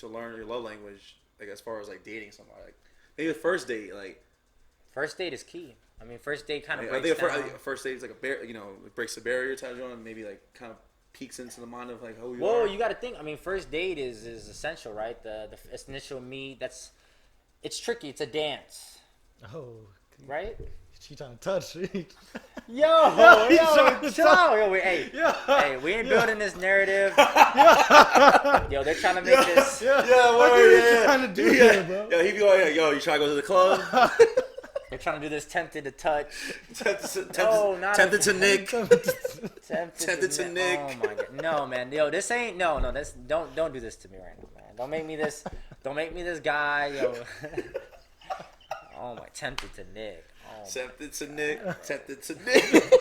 to learn your love language, like as far as like dating somebody, like maybe the first date, like first date is key. I mean, first date kind of I breaks think down. first date is like it breaks the barrier type of one, maybe like kind of peeks into the mind of like who you Well, are. you got to think. I mean, first date is essential, right? The initial meet. It's tricky. It's a dance, Oh, right? she trying to touch me. Yo, he's trying to chill out. Yo, hey, we ain't building this narrative. Yo, they're trying to make this. Yeah, What are you trying to do here, bro? Yo, he be like, yo, you trying to go to the club? They're trying to do this tempted to touch. Tempted to Nick. Tempted to Nick. Oh my god. No, man. Yo, this ain't no. This don't do this to me right now, man. Don't make me this. Don't make me this guy. Yo. Oh my, tempted to Nick. Oh, Tempted to Nick. Tempted to Nick.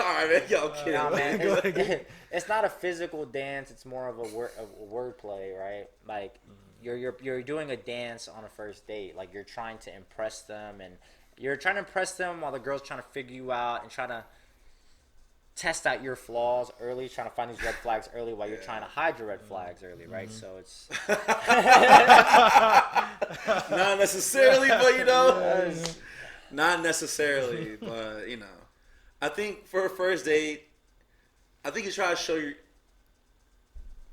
All right, man. Yo, I'm kidding. nah, man. It's not a physical dance. It's more of a wordplay, right? Like you're doing a dance on a first date. Like you're trying to impress them, and you're trying to impress them while the girl's trying to figure you out and trying to test out your flaws early, trying to find these red flags early while you're trying to hide your red flags early, right? So it's not necessarily, but not necessarily, but I think for a first date, I think you try to show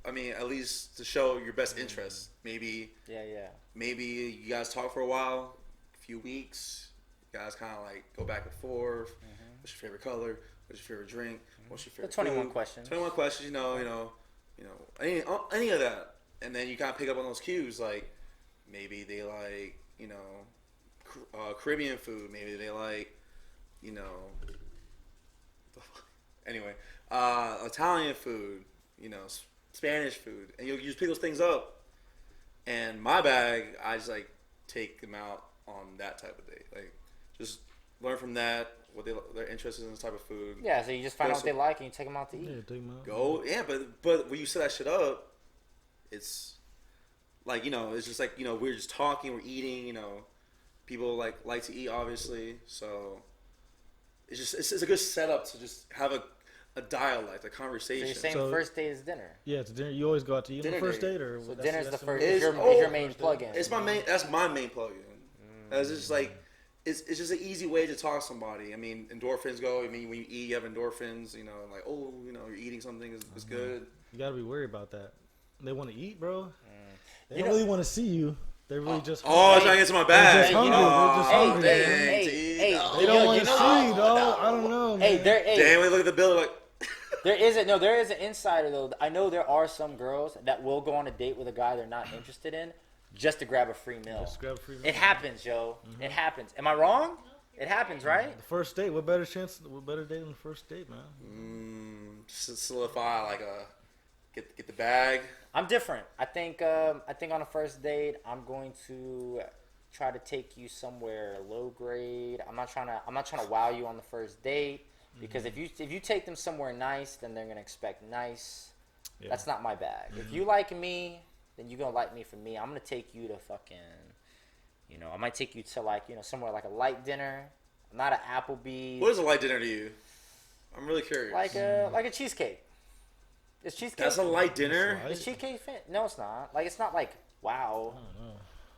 at least to show your best interest. Maybe. Yeah. Maybe you guys talk for a while, a few weeks. You guys kind of like go back and forth. What's your favorite color? What's your favorite drink? What's your favorite? The 21 questions. 21 questions. Any of that, and then you kind of pick up on those cues. Like maybe they like Caribbean food. Maybe they like anyway Italian food. Spanish food, and you just pick those things up. And my bag, I just like take them out on that type of date. Like just learn from that. What they're interested in this type of food. Yeah, so you just find out what they like and you take them out to eat. Yeah, take them out. Go, but when you set that shit up, it's like it's just like we're just talking, we're eating. People like to eat, obviously. So it's a good setup to just have a dialogue, a conversation. So you're saying the first date is dinner? Yeah, it's dinner. You always go out to eat on the first date, or so dinner's the first. Is your main plug-in? It's my main. That's my main plug-in. It's just like. It's just an easy way to talk to somebody. I mean, endorphins go. I mean, when you eat, you have endorphins. Like, you're eating something is good. You gotta be worried about that. They want to eat, bro. They don't really want to see you. They really just. Trying to get to my bag. They're just hungry. They're just hungry. Hey, they don't want to see, dog. I don't know. Man. Damn, we look at the bill like. There is an insider though. I know there are some girls that will go on a date with a guy they're not interested in. Just to grab a free meal. Just grab a free meal. It happens, yo. It happens. Am I wrong? It happens, right? The first date. What better date than the first date, man? Solidify like get the bag. I'm different. I think on a first date, I'm going to try to take you somewhere low grade. I'm not trying to wow you on the first date because if you take them somewhere nice, then they're gonna expect nice. Yeah. That's not my bag. If you like me, then you're gonna like me for me. I'm gonna take you to fucking, I might take you to somewhere like a light dinner, not an Applebee's. What is a light dinner to you? I'm really curious. Like a cheesecake. Is cheesecake? That's a light dinner. Is cheesecake fit? No, it's not. Like it's not like wow. I don't know.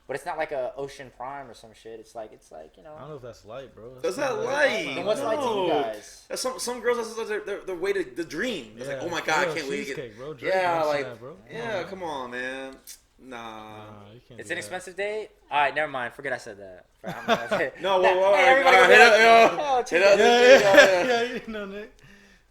But it's not like a Ocean Prime or some shit. It's like I don't know if that's light, bro. That's not light. Then what's light to you guys? That's some girls. That's their way to the dream. It's like, oh my god, I can't wait to get. Bro. That, bro. Yeah, come on, man. Nah. It's an expensive date. All right, never mind. Forget I said that. No, hit up. Nick.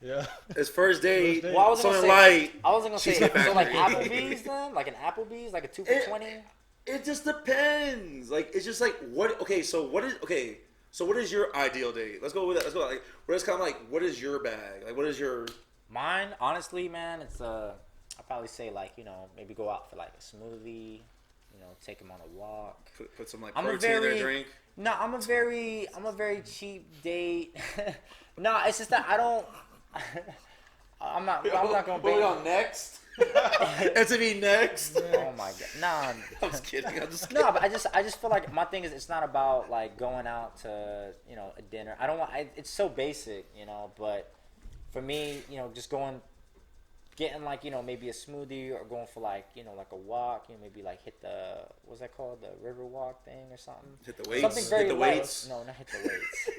Yeah. It's first date. Well, I wasn't something gonna say, light. I wasn't gonna say Cheesecake so like Factory. Applebee's then, like an Applebee's, like a 2 for $20. It just depends. Like it's just like what? Okay, so what is your ideal date? Let's go with that. Let's go. Like, what is your bag? Like, what is your? Mine, honestly, man, it's I'll probably say maybe go out for like a smoothie, take them on a walk. Put some like protein in their drink. No, I'm a very cheap date. No, it's just that I don't. I'm not gonna. What we on next? To be next. Oh my god, nah. I'm just kidding. No, but I just feel like my thing is it's not about like going out to a dinner. I don't want. It's so basic, but for me, just going getting like, you know, maybe a smoothie or going for like, you know, like a walk, you know, maybe like hit the, what's that called, the river walk thing or something. Hit the weights. Something very hit the light. weights. No, not hit the weights.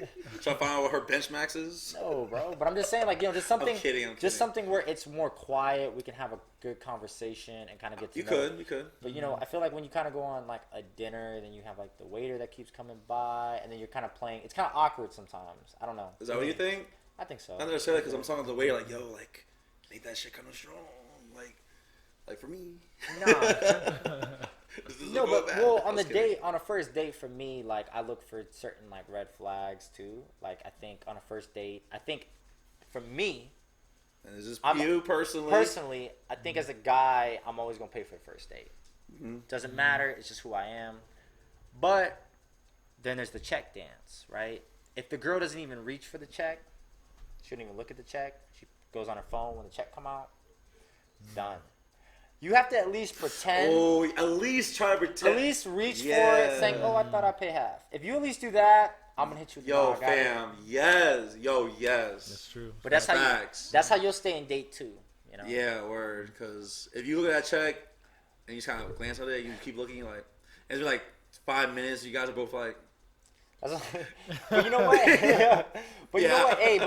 Try to find out what her bench max is. No, bro. But I'm just saying, like, you know, just something. I'm kidding. Just something where it's more quiet. We can have a good conversation and kind of get to know. You could. But you know, I feel like when you kind of go on like a dinner, then you have like the waiter that keeps coming by, and then you're kind of playing. It's kind of awkward sometimes. I don't know. Is that what you think? I think so. I never said that because I'm talking to the waiter like, yo, like, make that shit kind of strong, like for me. Nah. No, but well, on the date, on a first date, for me, like I look for certain like red flags too. Like I think on a first date, I think for me, and is this you personally? Personally, I think as a guy, I'm always gonna pay for the first date. Doesn't matter. It's just who I am. But then there's the check dance, right? If the girl doesn't even reach for the check, she shouldn't even look at the check. She goes on her phone when the check come out. Done. You have to at least pretend. Oh, at least try to pretend. At least reach for it, saying, "Oh, I thought I'd pay half." If you at least do that, I'm gonna hit you with Yo, the fam, yes. That's true. But that's how you'll stay in date too. You know? Yeah, word. Because if you look at that check and you just kind of glance at it, you keep looking like, and it's like 5 minutes. You guys are both like. But you know what? But you know what? Hey,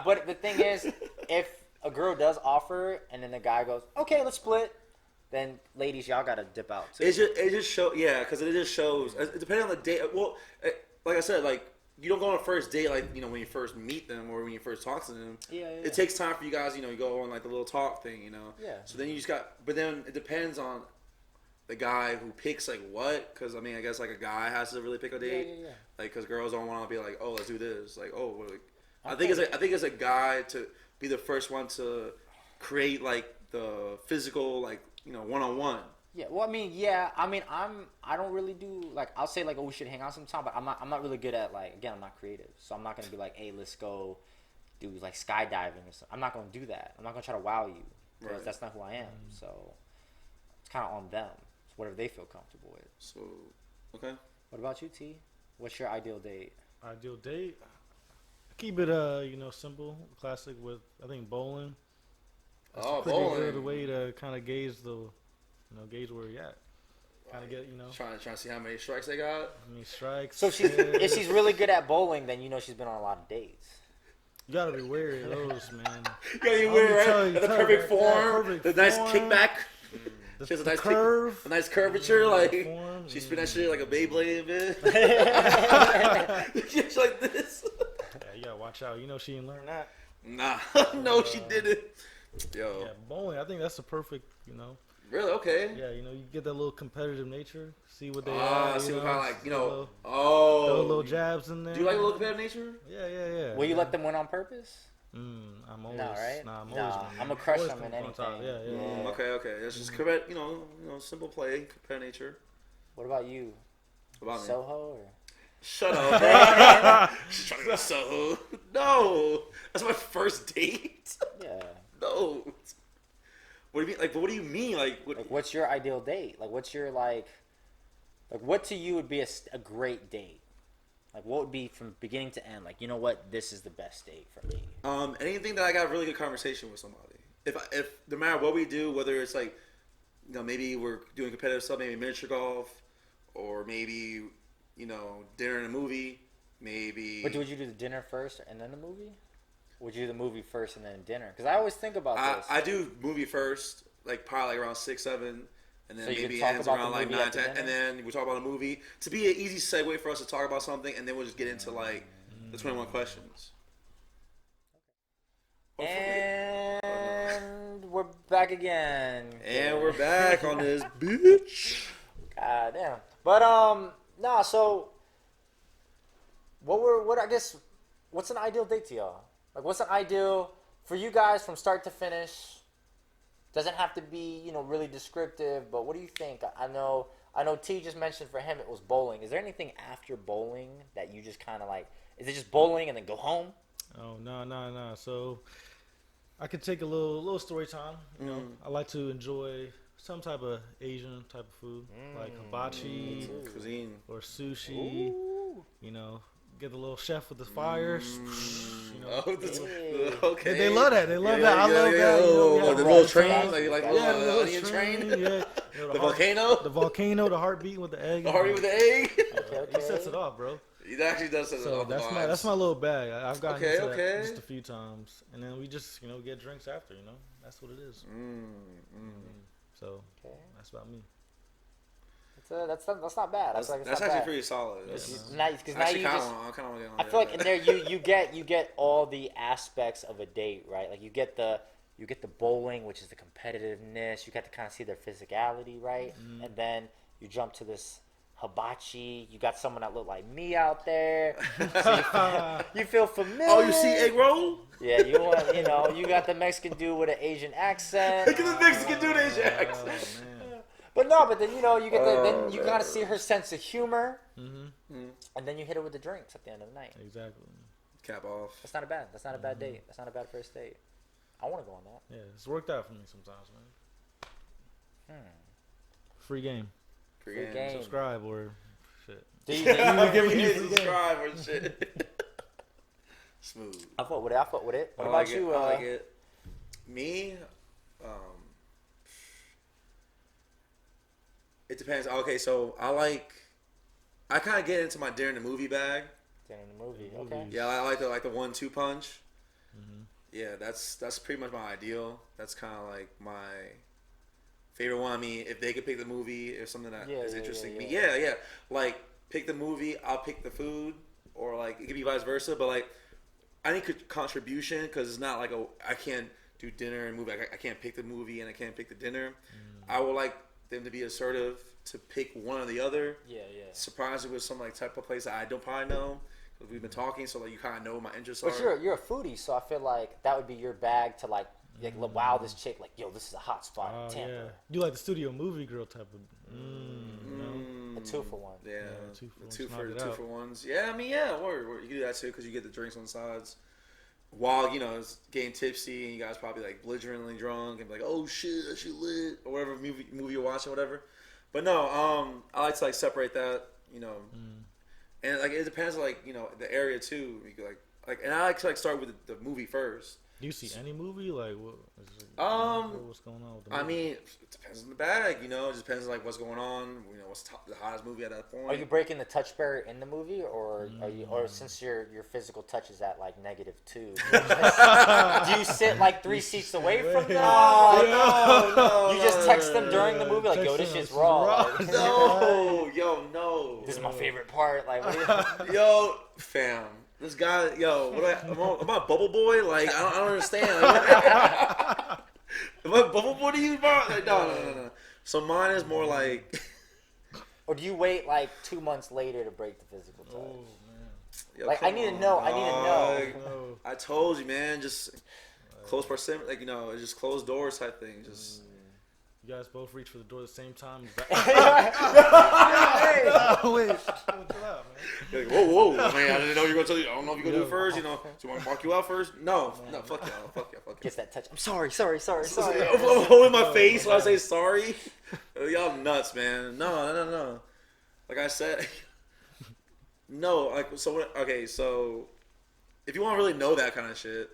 but the thing is, if a girl does offer and then the guy goes, "Okay, let's split," then ladies, y'all gotta dip out too. It just shows, yeah, because it just shows. Depending on the date, well, like I said, like you don't go on a first date like you know when you first meet them or when you first talk to them. Yeah. It takes time for you guys, you know, you go on like the little talk thing, you know. Yeah. So then you just but then it depends on the guy who picks like what, because I mean I guess like a guy has to really pick a date. Yeah. Like because girls don't want to be like, oh, let's do this. Like, oh, like, I think it's a guy to be the first one to create like the physical, like, you know, one-on-one. Yeah, well, I don't really do, like, I'll say, like, oh, we should hang out sometime, but I'm not really good at, like, again, I'm not creative, so I'm not going to be like, hey, let's go do, like, skydiving or something. I'm not going to do that. I'm not going to try to wow you, because that's not who I am, so it's kind of on them. It's whatever they feel comfortable with. So, okay. What about you, T? What's your ideal date? Ideal date? Keep it, you know, simple, classic with, I think, bowling. That's a pretty good way to kind of gauge gauge where you're at. Kind of get, you know. Trying to see how many strikes they got. How many strikes. So if she's really good at bowling, then you know she's been on a lot of dates. You gotta be wary of those, man. You gotta be wary, right? The perfect form, the nice kickback. She has a nice curve. A nice curvature, like she spin that shit like a Beyblade, man. Just like this. Yeah, you gotta watch out. You know she didn't learn that. Nah, no, she didn't. Yo. Yeah, bowling. I think that's the perfect, you know. Really? Okay. Yeah, you know, you get that little competitive nature. See what they are. See what kind of like, you know. Throw little jabs in there. Do you like a little competitive nature? Yeah. Will you let them win on purpose? I'm always. No, right? Nah, I'm always. I'm gonna crush them in anything. Yeah. Okay. It's just you know, simple play, competitive nature. What about you? What about Soho or? Shut up, bro. She's trying to go to Soho. No, that's my first date. Yeah. No. What do you mean? Like, but what do you mean? Like, what's your ideal date? Like, what's your like what to you would be a great date? Like, what would be from beginning to end? Like, you know what? This is the best date for me. Anything that I got a really good conversation with somebody. If no matter what we do, whether it's like, you know, maybe we're doing competitive stuff, maybe miniature golf, or maybe, you know, dinner and a movie, maybe. But would you do the dinner first and then the movie? Would you do the movie first and then dinner? Because I always think about this. I do movie first, like probably like around 6, 7, and then so maybe ends around like 9, 10, and then we talk about a movie to be an easy segue for us to talk about something, and then we'll just get into like the 21 questions. And we're back again. And we're back on this bitch. God damn. But nah. So what's an ideal date to y'all? Like, what's an ideal for you guys from start to finish? Doesn't have to be, you know, really descriptive, but what do you think? I know T just mentioned for him it was bowling. Is there anything after bowling that you just kind of like? Is it just bowling and then go home? Oh, no. So I could take a little story time. You know, I like to enjoy some type of Asian type of food, like hibachi cuisine or sushi. Ooh. You know, get the little chef with the fires. You know, okay. They love that. They love that. I love that. You know, the little train, like the little onion train. Yeah. You know, the volcano. The volcano. The heart beating with the egg. The heart with the egg. Okay. He sets it off, bro. He actually does set it off. That's my little bag. I've gotten into that just okay. a few times, and then we just get drinks after. You know, that's what it is. So that's about me. That's not bad. That's like actually bad. pretty solid. It's nice because now actually you just. I kind of want to get on I feel like in there you get all the aspects of a date, right? Like you get the bowling, which is the competitiveness. You get to kind of see their physicality, right? And then you jump to this hibachi. You got someone that look like me out there. So you feel familiar. Oh, you see egg roll? Yeah, you got the Mexican dude with an Asian accent. Look at the Mexican dude with an Asian accent. Man. But then you get then you gotta see her sense of humor, and then you hit her with the drinks at the end of the night. Exactly. Cap off. That's not a bad date. That's not a bad first date. I want to go on that. Yeah, it's worked out for me sometimes, man. Free game. Free game. Subscribe or shit. Subscribe or shit. Smooth. I fought with it. What about you? I like it. Me, it depends. Okay, so I kind of get into my dinner in the movie bag. Dinner in the movie, okay. Yeah, I like the 1-2 punch. Yeah, that's pretty much my ideal. That's kind of like my favorite one. I mean, if they could pick the movie or something that is interesting to me. Yeah. Like, pick the movie, I'll pick the food, or like it could be vice versa. But like, I need contribution because it's not like I can't do dinner and movie. I can't pick the movie and I can't pick the dinner. I would like them to be assertive to pick one or the other. Yeah. Surprise it with some like type of place that I don't probably know because we've been talking, so like you kind of know what my interests But are. you're a foodie, so I feel like that would be your bag to like wow this chick, like, yo, this is a hot spot in Tampa. Yeah. You like the studio movie girl type of. You know? A 2-for-1. Yeah, two for ones. Yeah, I mean, or you can do that too because you get the drinks on sides. While it's getting tipsy and you guys probably like belligerently drunk and be like, oh shit, that shit lit or whatever movie you're watching, whatever. But no, I like to like separate that, and like it depends like the area too. You could like, and I like to like start with the movie first. Do you see any movie like what? What's going on with the movie? I mean, it depends on the bag. It just depends on like what's going on. What's the hottest movie at that point. Are you breaking the touch barrier in the movie, or are you, or since your physical touch is at like -2, do you sit like 3 seats away from them? No. You just text them during the movie, like, yo, this shit's raw. Like, no. This is my favorite part. Like, what yo, fam. This guy, am I a bubble boy? Like, I don't understand. Am I a bubble boy to you, bro? Like, no. So mine is more like... Or do you wait like 2 months later to break the physical touch? Oh, man. Yo, like, I need to know. I told you, man. Just close proximity. Like, it's just closed doors type thing. Just... You guys both reach for the door at the same time. Wait. Like, whoa, man! I didn't know you were gonna tell you. I don't know if you're gonna do it first. Do you want to mark you out first? No, fuck y'all. Gets that touch. I'm sorry. I'm holding my face while I say sorry. Y'all nuts, man. No. Like I said, no. Like so. Okay, so if you want to really know that kind of shit,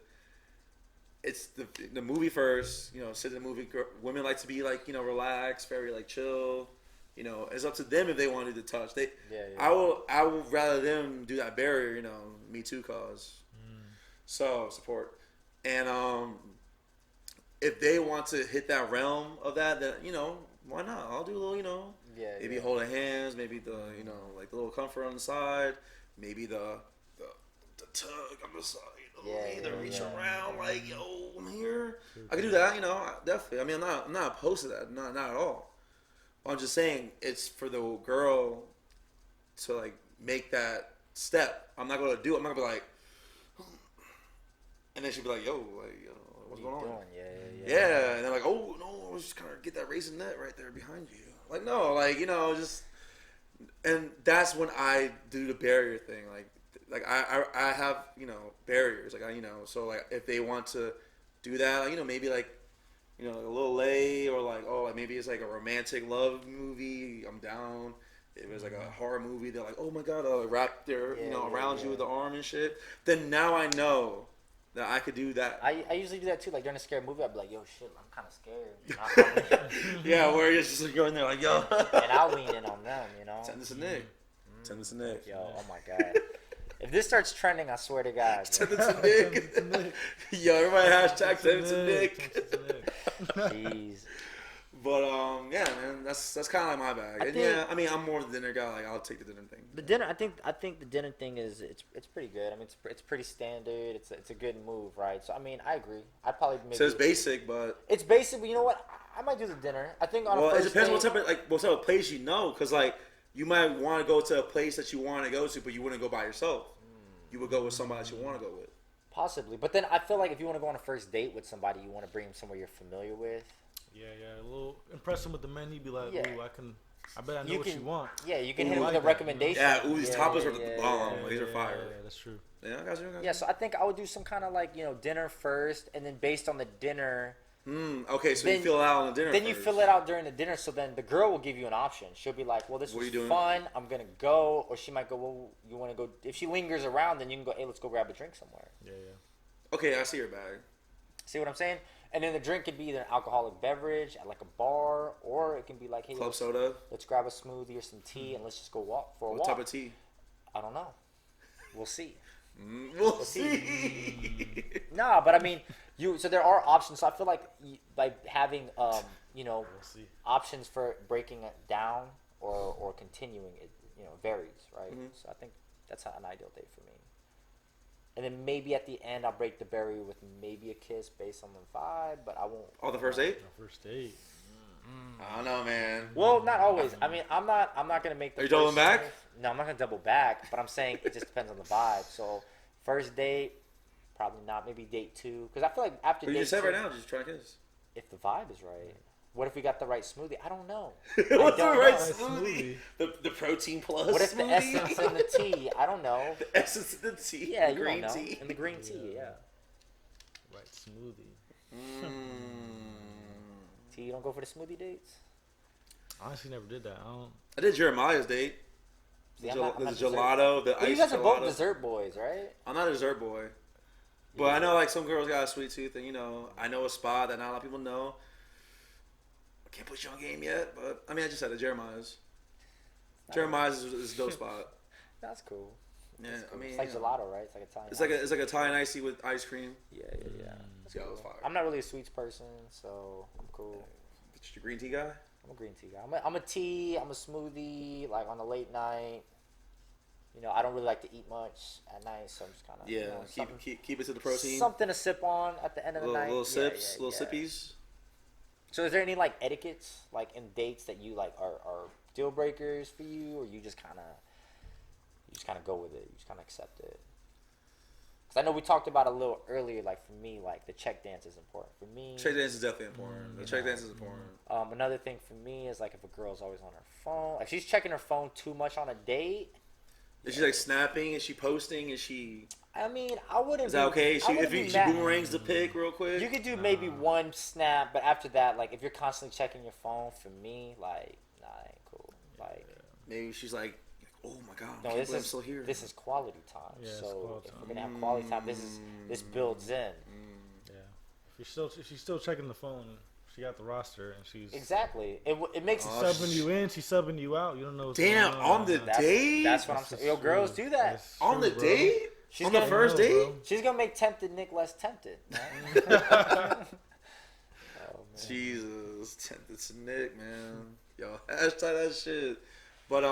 it's the movie first. Sit in the movie. Women like to be like relaxed, very like chill. It's up to them if they want to do the touch. I will rather them do that barrier. Me too, cause. So support, and if they want to hit that realm of that, then why not? I'll do a little, maybe holding hands, maybe the like the little comfort on the side, maybe the tug on the side. The reach around, like, yo, I'm here. I can do that, definitely. I mean, I'm not opposed to that, not at all. I'm just saying it's for the girl to like make that step. I'm not gonna do it. I'm not gonna be like, and then she'll be like, yo, what's going on? Yeah, and they're like, oh no, let's just kind of get that racing net right there behind you. Like, no, like just, and that's when I do the barrier thing, like I have barriers, like so like if they want to do that, like, maybe like a little lay or like maybe it's like a romantic love movie, I'm down. if it was like a horror movie, they're like, oh my god, wrap their around you with the arm and shit. Then now I know that I could do that. I usually do that too. Like during a scary movie, I'd be like, yo, shit, I'm kind of scared. Yeah, where you're just like going there like, yo. And I'll lean in on them, you know. Send this to Nick. Send this to Nick. Yo, oh my god. If this starts trending, I swear to God. Send it to Nick. Yo, everybody hashtag send it to Nick. Jeez. But yeah, man, that's kind of like my bag. I mean, I'm more the dinner guy. Like, I'll take the dinner thing. The dinner, I think the dinner thing is it's pretty good. I mean, it's pretty standard. It's a good move, right? So I mean, I agree. I'd probably maybe. So it's basic, but it's basic. But you know what? I might do the dinner. I think on a first it depends date, what type of place you know, because like you might want to go to a place that you want to go to, but you wouldn't go by yourself. You would go with somebody that you want to go with. Possibly, but then I feel like if you want to go on a first date with somebody, you want to bring them somewhere you're familiar with. Yeah, a little impress them with the menu. Be like, Yeah. ooh, I bet I know what you want. Yeah, you can Ooh, hit them like with a that. recommendation. Yeah, these tapas are yeah, the bomb. yeah, These are fire. Yeah, that's true. Yeah, I got you. Yeah, so I think I would do some kind of like, dinner first, and then based on the dinner, Okay, so then- you fill it out on the dinner. then you first. fill it out during the dinner. So then the girl will give you an option. She'll be like, well, this What are was you doing? fun. I'm going to go. Or she might go, well, you want to go. If she lingers around, then you can go, hey, let's go grab a drink somewhere. Yeah. Okay, I see your bag. See what I'm saying? And then the drink could be either an alcoholic beverage at like a bar, or it can be like, hey, Club soda. let's grab a smoothie or some tea and let's just go walk for a What walk. type of tea? I don't know. We'll see. We'll see. Nah, but I mean, so there are options. So I feel like having We'll see. options for breaking it down or continuing it, varies, right? So I think that's an ideal date for me. And then maybe at the end I'll break the barrier with maybe a kiss based on the vibe, but I won't. Oh, the first date? First date. I don't know, man. Well, not always. I mean, I'm not gonna make the. Are you doubling back? No, I'm not gonna double back. But I'm saying it just depends on the vibe. So first date, probably not. Maybe date 2, because I feel like after But date you just said 2, right now, just try to kiss. if the vibe is right. What if we got the right smoothie? I don't know. What's the don't right know. smoothie? The protein plus. What if the smoothie? essence in the tea? I don't know. The essence of the tea. Yeah, the you green don't know. tea. And the green tea, yeah. Right smoothie. Tea, you don't go for the smoothie dates? Honestly, never did that. I did Jeremiah's date. See, The I'm not dessert. gelato, the But ice you guys are both gelato. dessert boys, right? I'm not a dessert boy. But I know like some girls got a sweet tooth, and I know a spot that not a lot of people know. I can't put you on game yet, but I mean I just said it, Jeremiah's. Jeremiah's is a dope spot. That's cool. Yeah, Cool. I mean It's like gelato, right? It's like Italian. it's like Italian iced with ice cream. Yeah. That's Yeah, it cool. was fire. I'm not really a sweets person, so I'm cool. But you a green tea guy? I'm a green tea guy. I'm a tea. I'm a smoothie. Like on a late night. I don't really like to eat much at night, so I'm just kind of keep it to the protein. Something to sip on at the end of the night. Little sips, little yeah. sippies. So is there any like etiquettes like in dates that you like are deal breakers for you, or you just kind of go with it, you just kind of accept it? Because I know we talked about a little earlier, like for me, like the check dance is important for me. Check dance is definitely important. The check dance is important. Another thing for me is like if a girl's always on her phone, like she's checking her phone too much on a date. Is she like snapping? Is she posting? Is she? I mean, I wouldn't. Is that okay? I wouldn't If be she mad. boomerangs the pic real quick. You could do maybe one snap, but after that, like if you're constantly checking your phone, for me, like nah, it ain't cool. Like Maybe she's like, oh my god, no, I can't this believe I'm is still here. this is quality time. Yeah, it's So quality if time. we're gonna have quality time, this builds in. Yeah. If she's still checking the phone, she got the roster and she's Exactly. It makes it subbing you in, she's subbing you out. You don't know what's Damn, going on the That's, date? that's what I'm saying. Yo, girls do that. That's On true, the bro. date? She's On the gonna- first date? bro. She's gonna make tempted Nick less tempted. Man. Jesus, tempted to Nick, man. Yo, hashtag that shit. But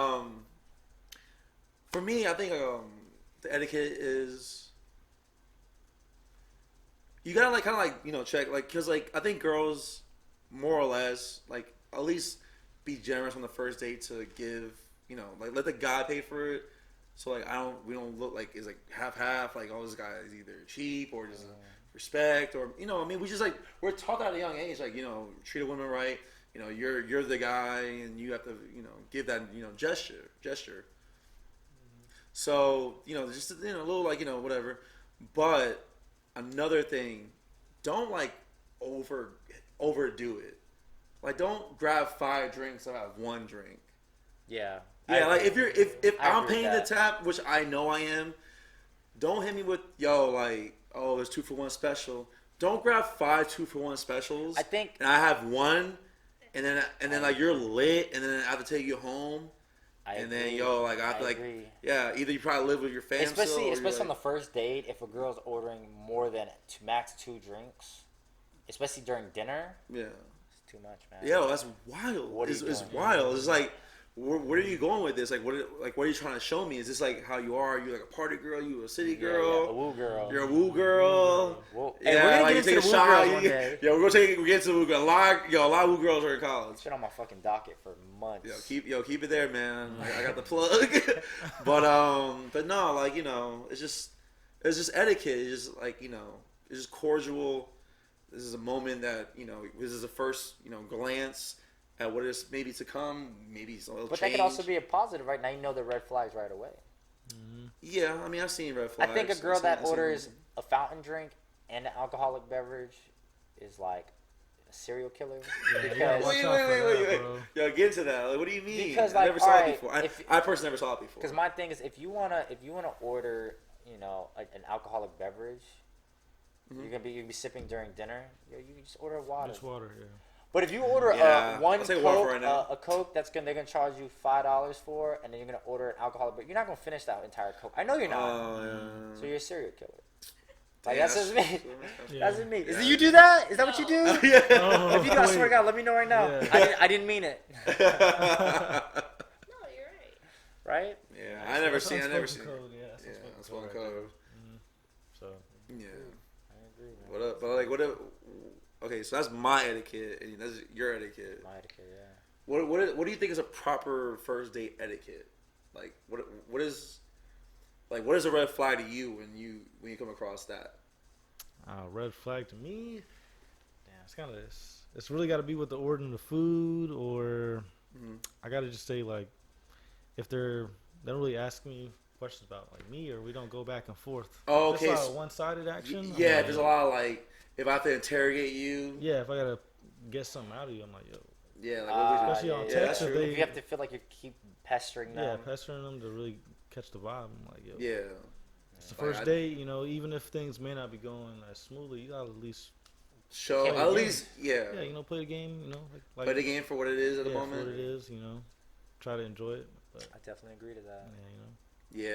for me, I think the etiquette is you gotta like kind of like check because I think girls more or less like at least be generous on the first date to give like let the guy pay for it. So like we don't look like it's like half like this guy is either cheap or just respect or I mean we just like we're taught that at a young age like treat a woman right. You're the guy and you have to give that gesture. So just a little like whatever. But another thing, don't like overdo it. Like don't grab 5 drinks and have 1 drink. Yeah. Yeah, like if I I'm agree paying with the tab, which I know I am, don't hit me with like, oh, there's 2-for-1 special. Don't grab 5 2-for-1 specials. I think, and I have one, and then like you're lit, and then I have to take you home. And then like I have to like agree. yeah, either you probably live with your family, especially like, on the first date, if a girl's ordering more than max 2 drinks, especially during dinner. Yeah, it's too much, man. Yo, that's wild. What it's doing? wild. It's like, where are you going with this? Like, what are you trying to show me? Is this like how you are? You like a party girl? You a city girl? Yeah, a woo girl. You're a woo girl. Woo. Yeah, hey, we're gonna like get you into take the a woo shot. girls one day. Yo, we get to the woo girl. A lot of woo girls are in college. It's been on my fucking docket for months. Keep it there, man. I got the plug. but no, like, it's just etiquette. It's just like, it's just cordial. This is a moment that, this is a first, glance at what is maybe to come, maybe some But change. that could also be a positive, right? Now you know the red flags right away. Mm-hmm. Yeah, I mean, I've seen red flags. I think a girl that orders a fountain drink and an alcoholic beverage is like a serial killer. Yeah, Because wait. Yo, get into that. Like, what do you mean? Because, I like, never saw it alright, before. I personally never saw it before. because my thing is, if you wanna order, an alcoholic beverage, you're gonna be sipping during dinner. You just order water. Just water, yeah. But if you order one I'll take water Coke, right now. a Coke they're gonna charge you $5 for, and then you're gonna order an alcoholic, but you're not gonna finish that entire Coke. I know you're not. Yeah. So you're a serial killer. Like, Yeah, that's just me. Yeah. That's just me. Is it you do that? Is that what you do? Yeah. Oh, If you do, I swear to God, let me know right now. Yeah. I didn't mean it. No, you're right. Right? Yeah, I never seen. Code, yeah, That's one code. So Yeah. I agree, man. Okay, so that's my etiquette, and that's your etiquette. My etiquette, yeah. What do you think is a proper first date etiquette? Like, what is a red flag to you when you come across that? red flag to me. Yeah, it's really got to be with the ordering the food, or I gotta just say, like, if they don't really ask me questions about like me, or we don't go back and forth. Oh, okay. It's a one-sided action. Yeah, there's a lot of like, if I have to interrogate you. Yeah, if I gotta get something out of you, I'm like, yo. Yeah, like what we especially on yeah, text, that's if true. they- If you have to feel like you keep pestering them. Yeah, pestering them to really catch the vibe. I'm like, yo. Yeah. It's the first date, even if things may not be going as smoothly, you gotta at least Show Play at the least play the game, play the game for what it is at the for moment. what it is, try to enjoy it. But I definitely agree to that. yeah, Yeah.